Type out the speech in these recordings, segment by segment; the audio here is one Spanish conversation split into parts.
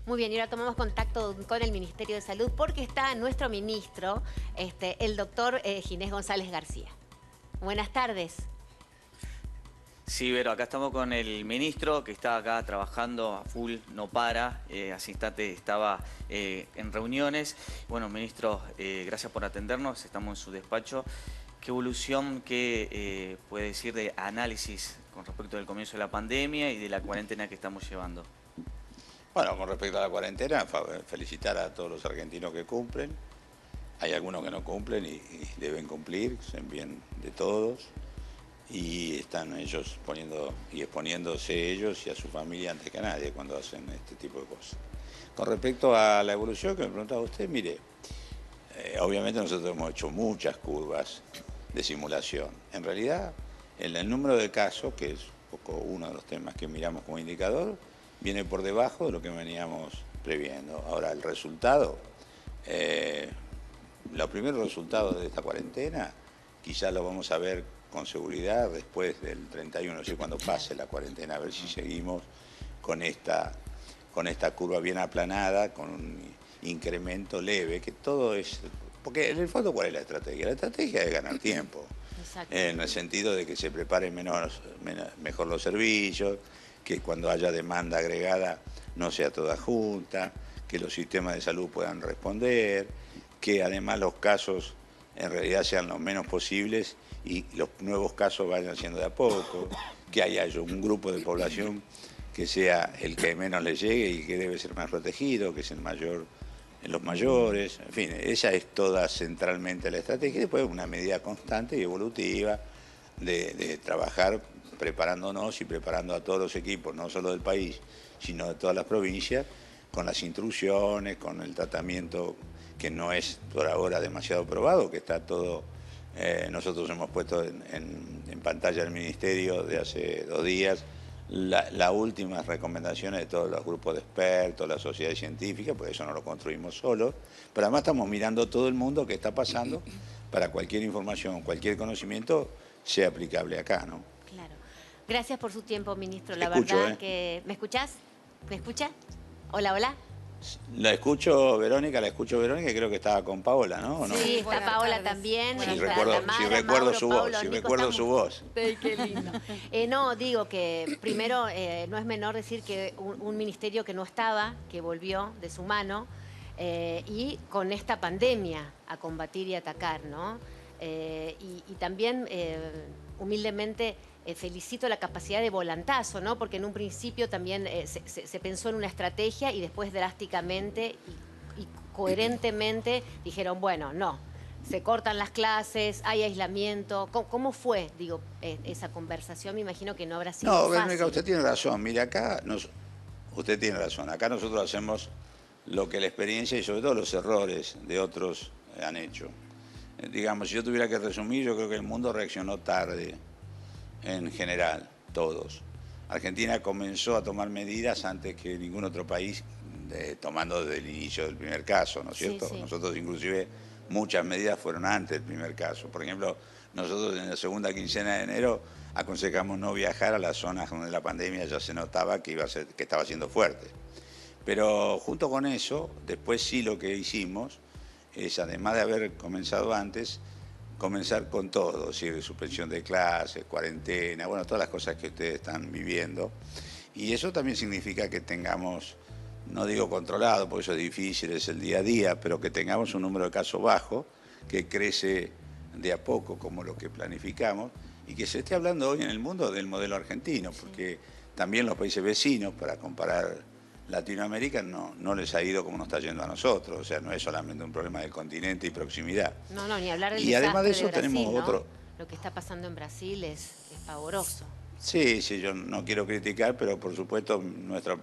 Muy bien, y ahora tomamos contacto con el Ministerio de Salud porque está nuestro ministro, el doctor Ginés González García. Buenas tardes. Sí, Vero, acá estamos con el ministro que está acá trabajando a full, no para. Hace instante estaba en reuniones. Bueno, ministro, gracias por atendernos, estamos en su despacho. ¿Qué evolución, qué puede decir de análisis con respecto del comienzo de la pandemia y de la cuarentena que estamos llevando? Bueno, con respecto a la cuarentena, felicitar a todos los argentinos que cumplen. Hay algunos que no cumplen y deben cumplir, son bien de todos. Y están ellos poniendo y exponiéndose ellos y a su familia antes que nadie cuando hacen este tipo de cosas. Con respecto a la evolución que me preguntaba usted, mire, obviamente nosotros hemos hecho muchas curvas de simulación. En realidad, el número de casos, que es un poco uno de los temas que miramos como indicador, viene por debajo de lo que veníamos previendo. Ahora, el resultado, los primeros resultados de esta cuarentena, quizás lo vamos a ver con seguridad después del 31, es decir, cuando pase la cuarentena, a ver si seguimos con esta curva bien aplanada, con un incremento leve, que todo es... Porque en el fondo, ¿cuál es la estrategia? La estrategia es ganar tiempo, en el sentido de que se preparen mejor los servicios, que cuando haya demanda agregada no sea toda junta, que los sistemas de salud puedan responder, que además los casos en realidad sean los menos posibles y los nuevos casos vayan siendo de a poco, que haya un grupo de población que sea el que menos le llegue y que debe ser más protegido, que es el mayor en los mayores, en fin, esa es toda centralmente la estrategia, y después una medida constante y evolutiva de trabajar preparándonos y preparando a todos los equipos, no solo del país, sino de todas las provincias, con las instrucciones, con el tratamiento que no es por ahora demasiado probado, que está todo, nosotros hemos puesto en pantalla del Ministerio de hace 2 días las últimas recomendaciones de todos los grupos de expertos, las sociedades científicas, porque eso no lo construimos solos, pero además estamos mirando todo el mundo que está pasando para cualquier información, cualquier conocimiento sea aplicable acá, ¿no? Claro. Gracias por su tiempo, ministro. La Escucho, verdad que... ¿Me escuchás? ¿Me escucha? Hola, hola. La escucho, Verónica, y creo que estaba con Paola, ¿no? ¿O no? Sí, está buenas Paola tardes. también. Si Está recuerdo, Tamara, recuerdo Mauro, su Paulo, voz, si Nico, recuerdo su voz. Ay, qué lindo. No, digo que primero no es menor decir que un ministerio que no estaba, que volvió de su mano, y con esta pandemia a combatir y atacar, ¿no? Y también, humildemente, felicito la capacidad de volantazo, ¿no? Porque en un principio también se pensó en una estrategia y después drásticamente y coherentemente dijeron, bueno, no, se cortan las clases, hay aislamiento. ¿Cómo fue, digo, esa conversación? Me imagino que no habrá sido No, fácil. Verónica, usted tiene razón. Mire, usted tiene razón. Acá nosotros hacemos lo que la experiencia y sobre todo los errores de otros han hecho. Digamos, si yo tuviera que resumir, yo creo que el mundo reaccionó tarde, en general, todos. Argentina comenzó a tomar medidas antes que ningún otro país, tomando desde el inicio del primer caso, ¿no es cierto? Sí. Nosotros inclusive muchas medidas fueron antes del primer caso. Por ejemplo, nosotros en la segunda quincena de enero aconsejamos no viajar a las zonas donde la pandemia ya se notaba que estaba siendo fuerte. Pero junto con eso, después sí lo que hicimos es, además de haber comenzado antes, comenzar con todo, es decir, suspensión de clases, cuarentena, bueno, todas las cosas que ustedes están viviendo. Y eso también significa que tengamos, no digo controlado, porque eso es difícil, es el día a día, pero que tengamos un número de casos bajo, que crece de a poco como lo que planificamos, y que se esté hablando hoy en el mundo del modelo argentino, porque también los países vecinos, para comparar Latinoamérica, no les ha ido como nos está yendo a nosotros, o sea, no es solamente un problema del continente y proximidad. No, ni hablar del Y además de eso desastre de tenemos Brasil, ¿no? otro... Lo que está pasando en Brasil es pavoroso. Sí, yo no quiero criticar, pero por supuesto nuestra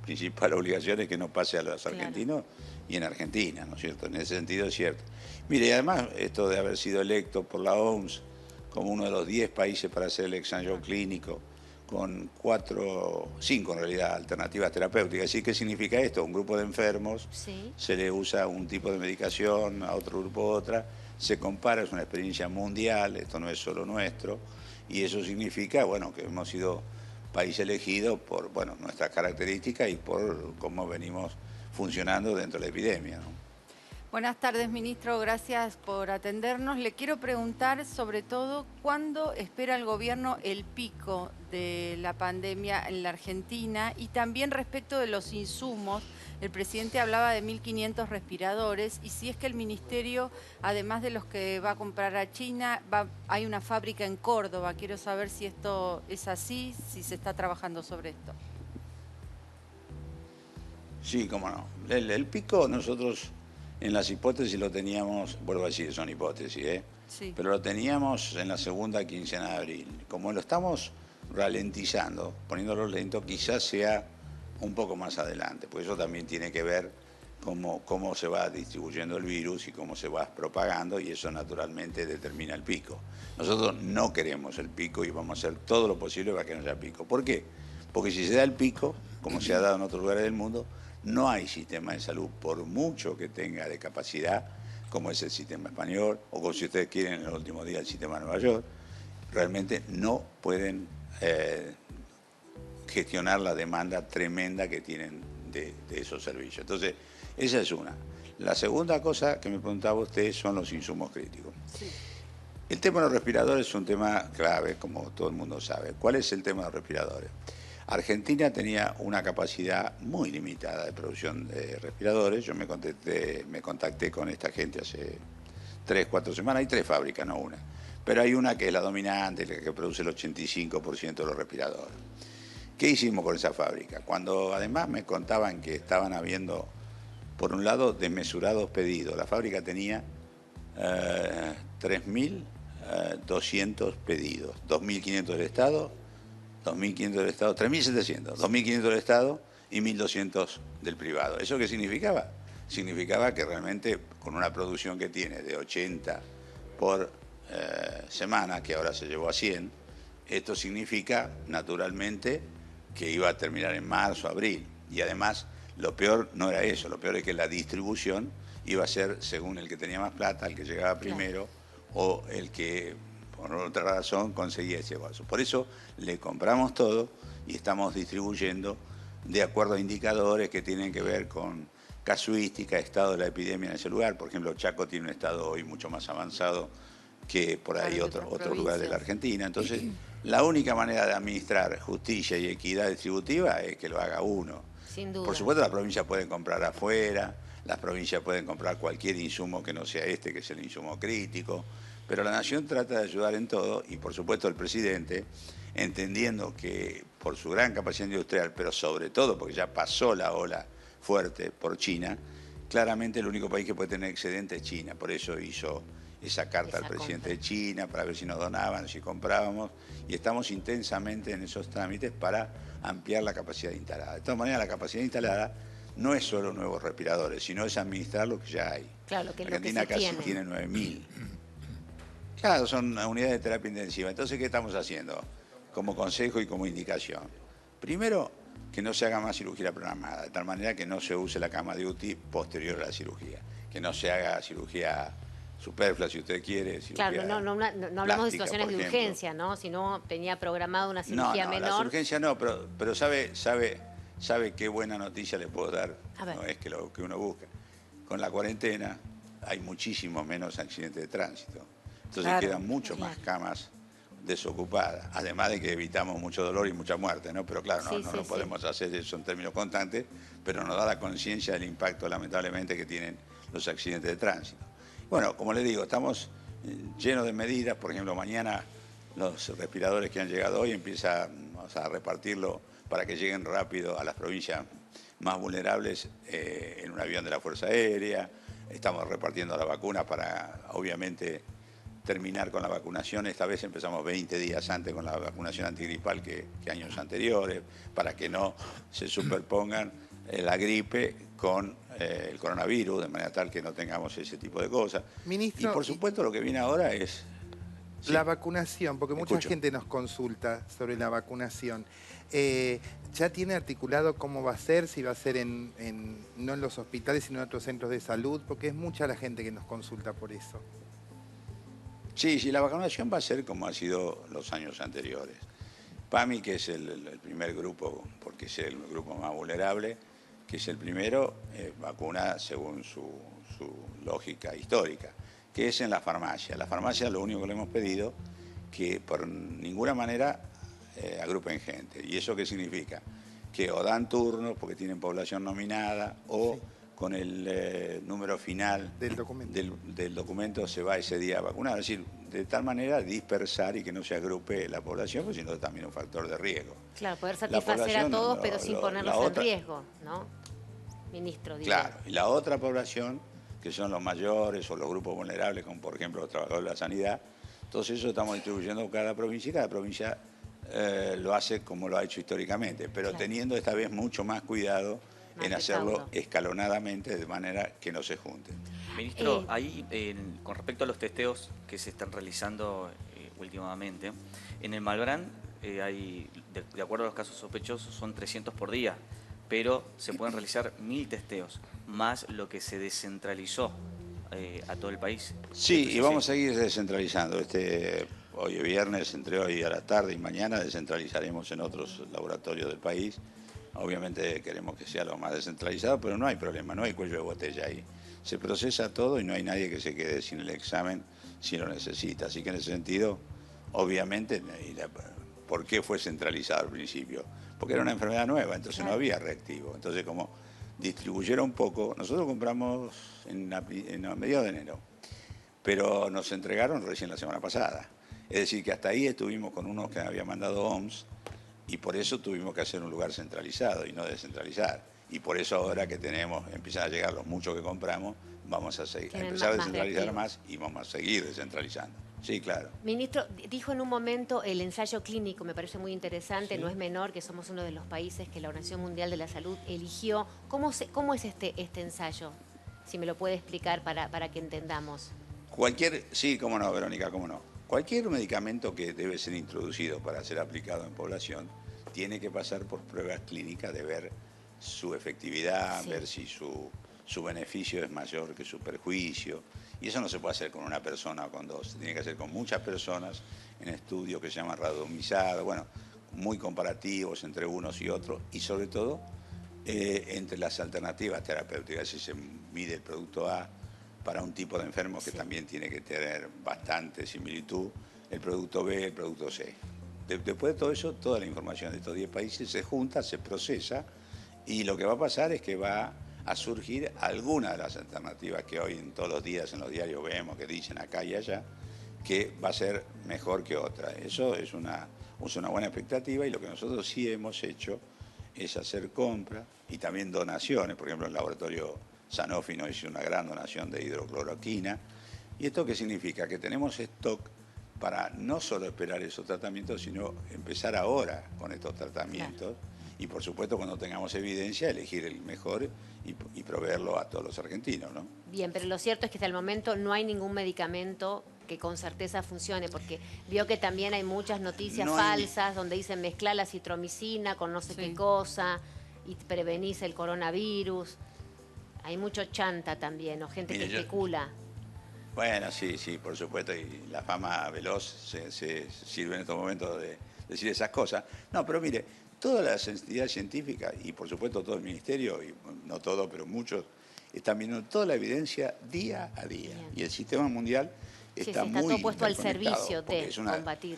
principal obligación es que no pase a los argentinos y en Argentina, ¿no es cierto? En ese sentido es cierto. Mire, y además esto de haber sido electo por la OMS como uno de los 10 países para hacer el ensayo clínico, con 5 en realidad alternativas terapéuticas. ¿Sí? ¿Qué significa esto? Un grupo de enfermos, se le usa un tipo de medicación, a otro grupo otra, se compara, es una experiencia mundial, esto no es solo nuestro, y eso significa, bueno, que hemos ido país elegido por, bueno, nuestras características y por cómo venimos funcionando dentro de la epidemia, ¿no? Buenas tardes, ministro. Gracias por atendernos. Le quiero preguntar sobre todo cuándo espera el gobierno el pico de la pandemia en la Argentina y también respecto de los insumos. El presidente hablaba de 1.500 respiradores y si es que el ministerio, además de los que va a comprar a China, hay una fábrica en Córdoba. Quiero saber si esto es así, si se está trabajando sobre esto. Sí, cómo no. El pico nosotros en las hipótesis lo teníamos, vuelvo a decir, son hipótesis, Sí. pero lo teníamos en la segunda quincena de abril. Como lo estamos ralentizando, poniéndolo lento, quizás sea un poco más adelante, porque eso también tiene que ver cómo se va distribuyendo el virus y cómo se va propagando, y eso naturalmente determina el pico. Nosotros no queremos el pico y vamos a hacer todo lo posible para que no haya pico. ¿Por qué? Porque si se da el pico, como se ha dado en otros lugares del mundo, no hay sistema de salud, por mucho que tenga de capacidad, como es el sistema español, o como si ustedes quieren en el último día el sistema de Nueva York, realmente no pueden gestionar la demanda tremenda que tienen de esos servicios. Entonces, esa es una. La segunda cosa que me preguntaba usted son los insumos críticos. Sí. El tema de los respiradores es un tema clave, como todo el mundo sabe. ¿Cuál es el tema de los respiradores? Argentina tenía una capacidad muy limitada de producción de respiradores. Yo me contacté con esta gente hace 3, 4 semanas. Hay 3 fábricas, no una. Pero hay una que es la dominante, la que produce el 85% de los respiradores. ¿Qué hicimos con esa fábrica? Cuando además me contaban que estaban habiendo, por un lado, desmesurados pedidos. La fábrica tenía 3.200 pedidos, 2.500 del Estado, 2.500 del Estado, 3.700, 2.500 del Estado y 1.200 del privado. ¿Eso qué significaba? Significaba que realmente con una producción que tiene de 80 por semana, que ahora se llevó a 100, esto significa naturalmente que iba a terminar en marzo, abril. Y además, lo peor no era eso, lo peor es que la distribución iba a ser según el que tenía más plata, el que llegaba primero, o el que por otra razón conseguía ese vaso. Por eso le compramos todo y estamos distribuyendo de acuerdo a indicadores que tienen que ver con casuística, estado de la epidemia en ese lugar. Por ejemplo, Chaco tiene un estado hoy mucho más avanzado que por ahí otro lugar de la Argentina. Entonces, la única manera de administrar justicia y equidad distributiva es que lo haga uno. Sin duda. Por supuesto, las provincias pueden comprar afuera, las provincias pueden comprar cualquier insumo que no sea este, que es el insumo crítico, pero la Nación trata de ayudar en todo y, por supuesto, el presidente, entendiendo que por su gran capacidad industrial, pero sobre todo porque ya pasó la ola fuerte por China, claramente el único país que puede tener excedente es China. Por eso hizo esa carta al presidente de China para ver si nos donaban, si comprábamos, y estamos intensamente en esos trámites para ampliar la capacidad instalada. De todas maneras, la capacidad instalada no es solo nuevos respiradores, sino es administrar lo que ya hay. Claro, que es Argentina lo que se casi tiene 9.000. Claro, son unidades de terapia intensiva. Entonces, ¿qué estamos haciendo? Como consejo y como indicación. Primero, que no se haga más cirugía programada, de tal manera que no se use la cama de UTI posterior a la cirugía, que no se haga cirugía superflua, si usted quiere. Claro, no hablamos de situaciones de urgencia, ¿no? Si no tenía programada una cirugía menor. No, las urgencias no, pero sabe qué buena noticia le puedo dar, no es que lo que uno busca. Con la cuarentena hay muchísimo menos accidentes de tránsito, entonces quedan mucho más camas desocupadas, además de que evitamos mucho dolor y mucha muerte, ¿no? Pero claro, no podemos hacer eso en términos constantes, pero nos da la conciencia del impacto, lamentablemente, que tienen los accidentes de tránsito. Bueno, como les digo, estamos llenos de medidas. Por ejemplo, mañana los respiradores que han llegado hoy vamos a repartirlo para que lleguen rápido a las provincias más vulnerables en un avión de la Fuerza Aérea. Estamos repartiendo las vacunas para, obviamente, terminar con la vacunación. Esta vez empezamos 20 días antes con la vacunación antigripal que años anteriores, para que no se superpongan la gripe con el coronavirus, de manera tal que no tengamos ese tipo de cosas. Ministro, y por supuesto lo que viene ahora es la vacunación, porque mucha gente nos consulta sobre la vacunación. ¿Ya tiene articulado cómo va a ser? Si va a ser no en los hospitales, sino en otros centros de salud, porque es mucha la gente que nos consulta por eso. Sí, la vacunación va a ser como ha sido los años anteriores. PAMI, que es el primer grupo, porque es el grupo más vulnerable, que es el primero, vacuna según su lógica histórica, que es en la farmacia. La farmacia lo único que le hemos pedido que por ninguna manera agrupen gente. ¿Y eso qué significa? Que o dan turnos porque tienen población nominada o con el número final del documento se va ese día a vacunar. Es decir, de tal manera dispersar y que no se agrupe la población, porque si no también es un factor de riesgo. Claro, poder satisfacer a todos, pero sin ponerlos en riesgo, ¿no? Ministro, digo. Claro, y la otra población, que son los mayores o los grupos vulnerables, como por ejemplo los trabajadores de la sanidad, entonces eso estamos distribuyendo cada provincia y cada provincia lo hace como lo ha hecho históricamente, pero teniendo esta vez mucho más cuidado en hacerlo escalonadamente de manera que no se junten. Ministro, ahí con respecto a los testeos que se están realizando últimamente, en el Malbrán hay, de acuerdo a los casos sospechosos, son 300 por día, pero se pueden realizar 1000 testeos, más lo que se descentralizó a todo el país. Sí, y vamos a seguir descentralizando. Hoy es viernes, entre hoy a la tarde y mañana descentralizaremos en otros laboratorios del país. Obviamente queremos que sea lo más descentralizado, pero no hay problema, no hay cuello de botella ahí. Se procesa todo y no hay nadie que se quede sin el examen si lo necesita. Así que en ese sentido, obviamente, ¿por qué fue centralizado al principio? Porque era una enfermedad nueva, entonces no había reactivo. Entonces, como distribuyeron poco, nosotros compramos a mediados de enero, pero nos entregaron recién la semana pasada. Es decir, que hasta ahí estuvimos con unos que había mandado OMS y por eso tuvimos que hacer un lugar centralizado y no descentralizar. Y por eso ahora que empiezan a llegar los muchos que compramos, vamos a empezar a descentralizar más y vamos a seguir descentralizando. Sí, claro. Ministro, dijo en un momento el ensayo clínico, me parece muy interesante, no es menor, que somos uno de los países que la Organización Mundial de la Salud eligió. ¿Cómo es este ensayo? Si me lo puede explicar para que entendamos. Sí, cómo no, Verónica, cómo no. Cualquier medicamento que debe ser introducido para ser aplicado en población tiene que pasar por pruebas clínicas de ver su efectividad, ver si su beneficio es mayor que su perjuicio. Y eso no se puede hacer con una persona o con dos, se tiene que hacer con muchas personas en estudios que se llaman randomizados, bueno, muy comparativos entre unos y otros, y sobre todo entre las alternativas terapéuticas, si se mide el producto A para un tipo de enfermo que también tiene que tener bastante similitud, el producto B, el producto C. Después de todo eso, toda la información de estos 10 países se junta, se procesa, y lo que va a pasar es que va a surgir alguna de las alternativas que hoy en todos los días en los diarios vemos, que dicen acá y allá, que va a ser mejor que otra. Eso es una buena expectativa, y lo que nosotros sí hemos hecho es hacer compras y también donaciones. Por ejemplo, el laboratorio Sanofi nos hizo una gran donación de hidrocloroquina. ¿Y esto qué significa? Que tenemos stock para no solo esperar esos tratamientos, sino empezar ahora con estos tratamientos. Claro. Y por supuesto, cuando tengamos evidencia, elegir el mejor y proveerlo a todos los argentinos, ¿no? Bien, pero lo cierto es que hasta el momento no hay ningún medicamento que con certeza funcione, porque vio que también hay muchas noticias falsas donde dicen mezclar la citromicina con no sé qué cosa y prevenís el coronavirus. Hay mucho chanta también, o gente que especula. Bueno, sí, por supuesto, y la fama veloz se sirve en estos momentos de decir esas cosas. No, pero mire, todas las entidades científicas, y por supuesto todo el ministerio, y no todo, pero muchos, están viendo toda la evidencia día a día. Bien. Y el sistema mundial está muy todo puesto al servicio de combatir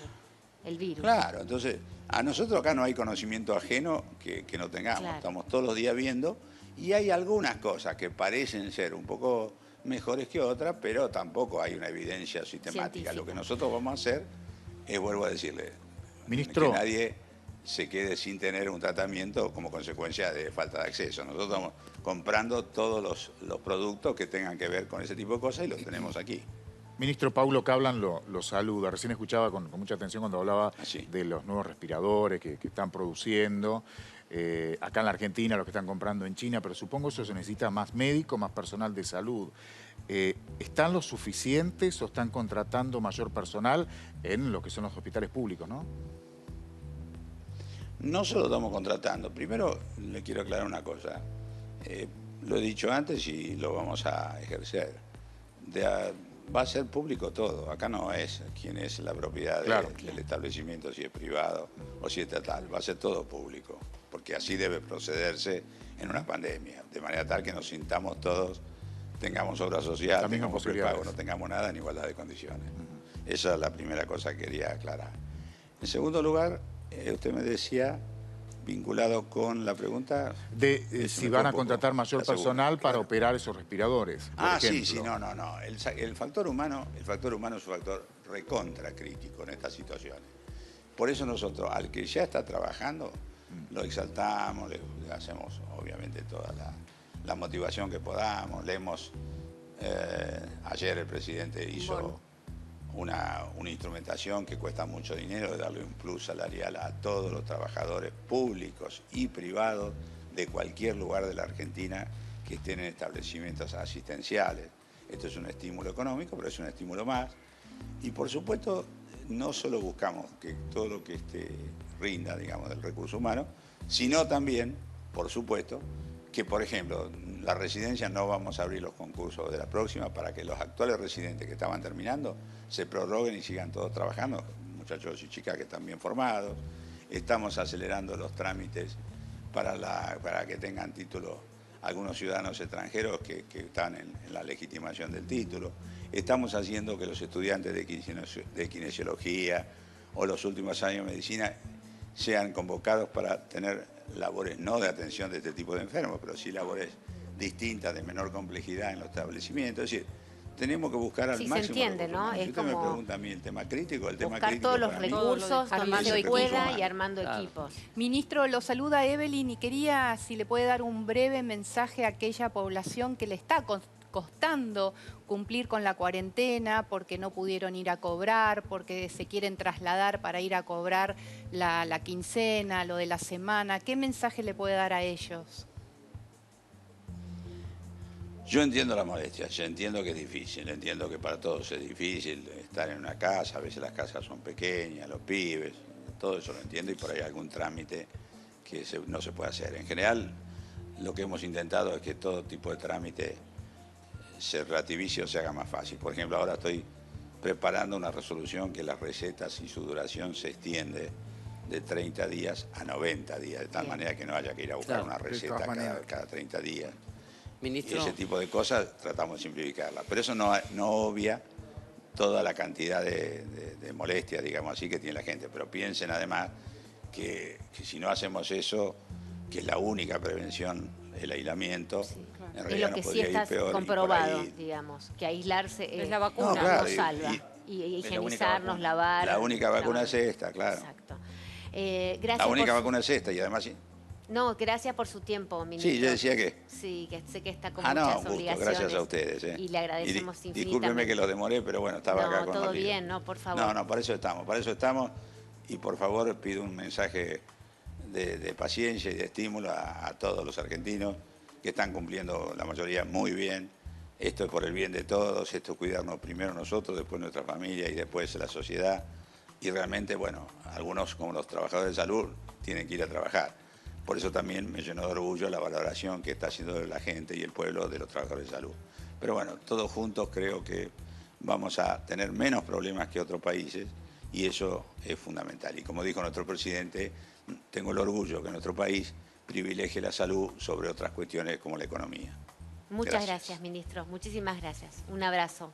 el virus. Claro, entonces, a nosotros acá no hay conocimiento ajeno que no tengamos. Claro. Estamos todos los días viendo, y hay algunas cosas que parecen ser un poco mejores que otras, pero tampoco hay una evidencia sistemática. Científica. Lo que nosotros vamos a hacer es, vuelvo a decirle, Ministro, que nadie se quede sin tener un tratamiento como consecuencia de falta de acceso. Nosotros estamos comprando todos los productos que tengan que ver con ese tipo de cosas y los tenemos aquí. Ministro, Paulo Cablan lo saluda. Recién escuchaba con mucha atención cuando hablaba de los nuevos respiradores que están produciendo. Acá en la Argentina, los que están comprando en China, pero supongo eso se necesita más médico, más personal de salud. ¿Están los suficientes o están contratando mayor personal en lo que son los hospitales públicos, no? No solo estamos contratando. Primero, le quiero aclarar una cosa. Lo he dicho antes y lo vamos a ejercer. Va a ser público todo. Acá no es quién es la propiedad del establecimiento, si es privado o si es estatal. Va a ser todo público, porque así debe procederse en una pandemia, de manera tal que nos sintamos todos, tengamos obra social, tengamos prepago, no tengamos nada en igualdad de condiciones. Esa es la primera cosa que quería aclarar. En segundo lugar, usted me decía, vinculado con la pregunta... de si van a contratar mayor personal para operar esos respiradores, por ejemplo. Sí, no. El factor humano es un factor recontra crítico en estas situaciones. Por eso nosotros, al que ya está trabajando, lo exaltamos, le hacemos obviamente toda la motivación que podamos. Ayer el presidente hizo una instrumentación que cuesta mucho dinero, de darle un plus salarial a todos los trabajadores públicos y privados de cualquier lugar de la Argentina que estén en establecimientos asistenciales. Esto es un estímulo económico, pero es un estímulo más. Y por supuesto, no solo buscamos que todo lo que rinda, digamos, del recurso humano, sino también, por supuesto, que, por ejemplo, la residencia no vamos a abrir los concursos de la próxima para que los actuales residentes que estaban terminando se prorroguen y sigan todos trabajando, muchachos y chicas que están bien formados. Estamos acelerando los trámites para que tengan título algunos ciudadanos extranjeros que están en la legitimación del título. Estamos haciendo que los estudiantes de kinesiología o los últimos años de medicina sean convocados para tener labores no de atención de este tipo de enfermos, pero sí labores distintas, de menor complejidad en los establecimientos. Es decir, tenemos que buscar al máximo. Se entiende, ¿no? Si usted me pregunta a mí el tema crítico, buscar todos los recursos donde se pueda y armando equipos. Ministro, lo saluda Evelyn y quería si le puede dar un breve mensaje a aquella población que le está costando cumplir con la cuarentena porque no pudieron ir a cobrar, porque se quieren trasladar para ir a cobrar la quincena, lo de la semana. ¿Qué mensaje le puede dar a ellos? Yo entiendo la molestia, yo entiendo que es difícil, entiendo que para todos es difícil estar en una casa, a veces las casas son pequeñas, los pibes, todo eso lo entiendo y por ahí algún trámite que no se puede hacer. En general, lo que hemos intentado es que todo tipo de trámite se relativice o se haga más fácil. Por ejemplo, ahora estoy preparando una resolución que las recetas y su duración se extiende de 30 días a 90 días, de tal manera que no haya que ir a buscar una receta cada 30 días. Ministro. Y ese tipo de cosas tratamos de simplificarla. Pero eso no obvia toda la cantidad de molestias, digamos así, que tiene la gente. Pero piensen además que si no hacemos eso, que es la única prevención, el aislamiento, en realidad es lo que sí está comprobado, digamos, que aislarse es la vacuna, nos salva. Y higienizarnos, lavar. La única vacuna es esta, claro. Exacto. Gracias la única vacuna es esta y además... No, gracias por su tiempo, ministro. Sí, yo decía que... Sí, que sé que está con muchas obligaciones. Gracias a ustedes. Y le agradecemos infinitamente. Discúlpeme que los demoré, pero bueno, estaba acá con todo bien, ¿no? Por favor. No, para eso estamos. Y por favor pido un mensaje de paciencia y de estímulo a todos los argentinos que están cumpliendo la mayoría muy bien. Esto es por el bien de todos, esto es cuidarnos primero nosotros, después nuestra familia y después la sociedad. Y realmente, bueno, algunos como los trabajadores de salud tienen que ir a trabajar. Por eso también me llenó de orgullo la valoración que está haciendo la gente y el pueblo de los trabajadores de salud. Pero bueno, todos juntos creo que vamos a tener menos problemas que otros países y eso es fundamental. Y como dijo nuestro presidente, tengo el orgullo que nuestro país privilegie la salud sobre otras cuestiones como la economía. Muchas gracias, ministro. Muchísimas gracias. Un abrazo.